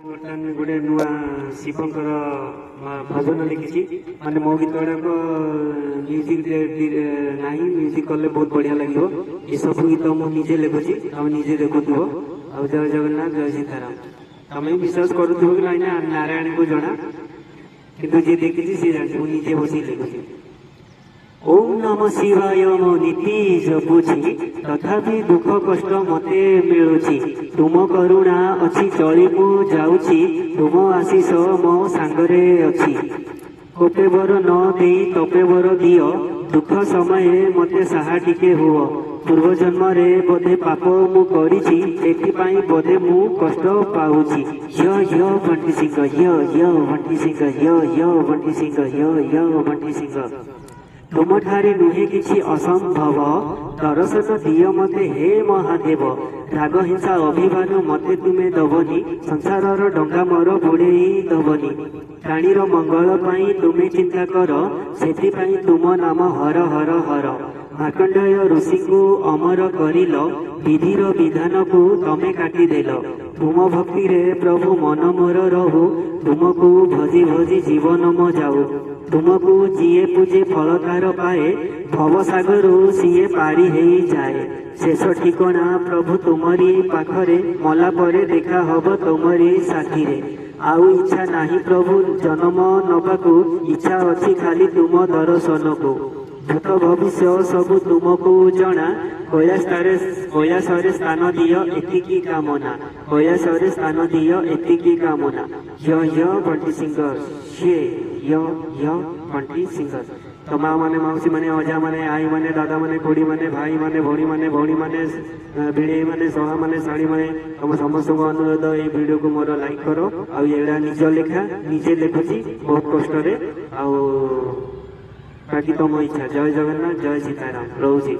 बर्तमान गोटे नुआ शिवंकर भजन लिखी माने मो गीत गुड़ाक म्यूजिक ना म्यूजिक कले बहुत बढ़िया लगे। ये सब गीत मुझे लिखुची तुम निजे देखुव आ जय जगन्नाथ जय सीताराम तुम विश्वास करुव कि ना नारायण को जना कि जी देखी सी जान निजे बस लिखुची। ओम नम शिवाय मो नीति जपुछि तथापि दुख कष्ट मते मिलुछि तुम करुणा अछि चली मु जाउछि तुम आशीष मो सांगरे अछि कोपे बर न देई तपे बर दियो दुख समय मते साहा टिके हुओ पूर्व जन्म रे बोधे पाप मु करिछि एथिपाई बोधे मु कष्ट पाउछि। य बंटी सिंह य बंटी सिंह य बंटी सिंह य बंटी सिंह तुम ठारे नुहे किछि असंभव दर्शन दिय मते हे महादेव राग हिंसा अभिमान मते तुमे दबनी संसारर डंगा मोर बुड़ेई दबनी प्राणीर मंगल पाई तुमे चिंता कर सेति पाई तुम नाम हर हर हर मार्कंडेय ऋषि को अमर करिल विधिर विधान को तमे काटिदेल तुम भक्ति रे प्रभु मन मोर रहु तुमको भजी भजी जीवन म जाऊ तुमको जीए पूजे फल तार पाए भवसागर सीए पारी हे जाए शेष ठिकना प्रभु तुमरी पाखरे मला परे देखा हब तुमरी साथी रे आउ इच्छा नाही प्रभु जन्म नबाकू इच्छा अछि खाली तुम दर्शन को भूत भविष्य सबु तुमको जना कैलासरे स्थान दियो एतिकी कामना कैलासरे स्थान दियो एतिकी कामना। य बंटी सिंगर शे य बंटी सिंगर तो माँ माने मौसी माने अजा माने आई माने दादा माने खुड़ी माने भाई माने भौणी माने भिड़े माने सहा माने शाणी माने तुम समस्त को अनुरोध ये वीडियो को मोर लाइक करो आ एड़ा निज लेखा निजे लिखुची बहुत कष्ट रे आ बाकी तुम इच्छा। जय जगन्नाथ जय सीताराम रहुची।